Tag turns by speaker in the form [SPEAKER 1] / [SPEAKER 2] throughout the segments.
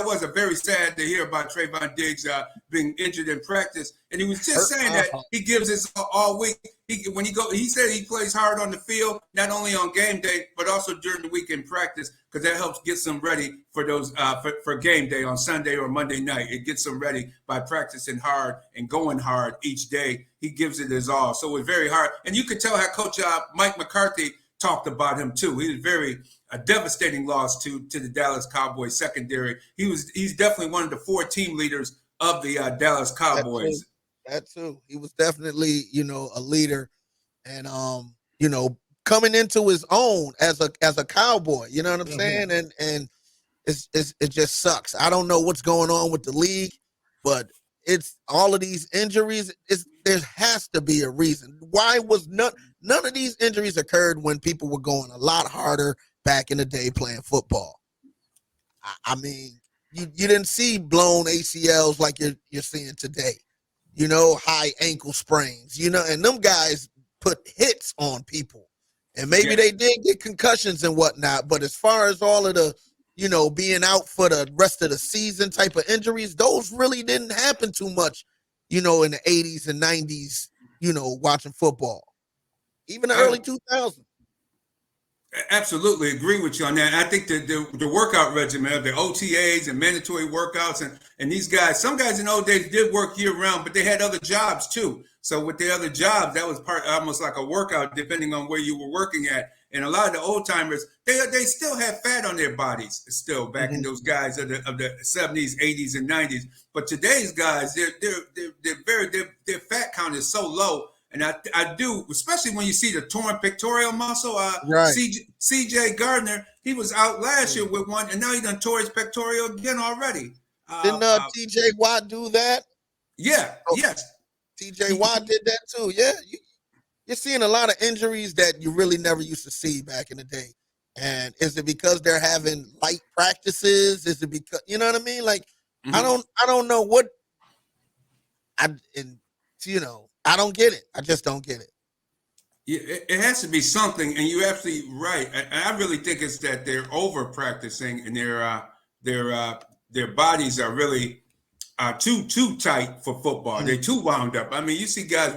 [SPEAKER 1] was very sad to hear about Trevon Diggs being injured in practice. And he was just saying that he gives his all week. He said he plays hard on the field, not only on game day, but also during the week in practice, because that helps get them ready for those for game day on Sunday or Monday night. It gets them ready by practicing hard and going hard each day. He gives it his all. So it was very hard. And you could tell how Coach Mike McCarthy talked about him too. He was a devastating loss to the Dallas Cowboys secondary. He's definitely one of the 4 team leaders of the Dallas Cowboys.
[SPEAKER 2] That too. He was definitely, a leader, and coming into his own as a Cowboy. You know what I'm saying? And it just sucks. I don't know what's going on with the league, but it's all of these injuries. There has to be a reason. Why was none of these injuries occurred when people were going a lot harder back in the day playing football? I mean, you didn't see blown ACLs like you're seeing today. High ankle sprains, and them guys put hits on people. And maybe they did get concussions and whatnot, but as far as all of the, being out for the rest of the season type of injuries, those really didn't happen too much, in the 80s and 90s, watching football. Even the early 2000s.
[SPEAKER 1] Absolutely agree with you on that. I think the workout regimen of the OTAs and mandatory workouts and these guys, some guys in old days did work year round, but they had other jobs too. So with their other jobs, that was almost like a workout, depending on where you were working at. And a lot of the old timers, they still have fat on their bodies still back in those guys of the 70s, 80s, and 90s. But today's guys, their fat count is so low. And I do, especially when you see the torn pectoral muscle.
[SPEAKER 2] Right.
[SPEAKER 1] CJ Gardner, he was out last year with one, and now he done tore his pectoral again already.
[SPEAKER 2] Didn't TJ Watt do that?
[SPEAKER 1] Yeah, yes.
[SPEAKER 2] TJ Watt did that too. Yeah, you're seeing a lot of injuries that you really never used to see back in the day. And is it because they're having light practices? Is it because, you know what I mean? Like, I don't know what I don't get it. I just don't get it.
[SPEAKER 1] Yeah, it has to be something, and you're absolutely right. I really think it's that they're over practicing, and their bodies are really too tight for football. They're too wound up. I mean, you see guys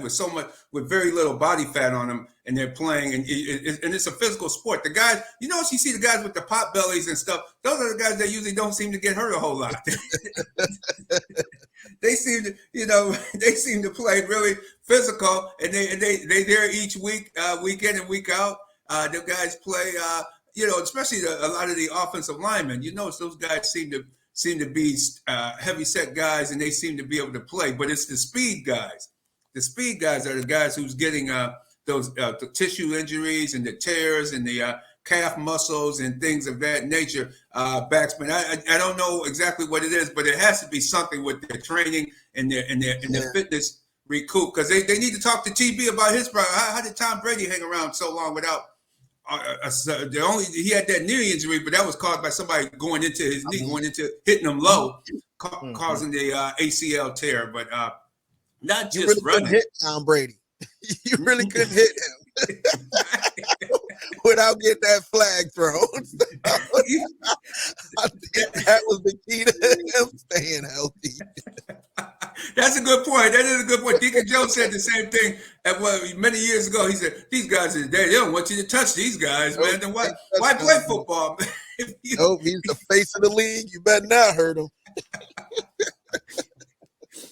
[SPEAKER 1] with very little body fat on them, and they're playing, and it's a physical sport. The guys, you see the guys with the pot bellies and stuff. Those are the guys that usually don't seem to get hurt a whole lot. They seem to play really physical, and they there each week, week in and week out. The guys play, especially a lot of the offensive linemen. Those guys seem to be heavy set guys, and they seem to be able to play. But it's the speed guys. The speed guys are the guys who's getting those the tissue injuries and the tears and the calf muscles and things of that nature. Backspin. I don't know exactly what it is, but it has to be something with their training and their fitness recoup, because they need to talk to TB about his problem. How did Tom Brady hang around so long without? He had that knee injury, but that was caused by somebody going into his knee, hitting him low, causing the ACL tear. But not just
[SPEAKER 2] you really
[SPEAKER 1] running.
[SPEAKER 2] Couldn't hit Tom Brady. You really couldn't hit him without getting that flag thrown. I think that was the key to him staying healthy.
[SPEAKER 1] That's a good point. That is a good point. Deacon Joe said the same thing many years ago. He said, "These guys are there. They don't want you to touch these guys, man. Then why play football?"
[SPEAKER 2] Nope, he's the face of the league. You better not hurt him.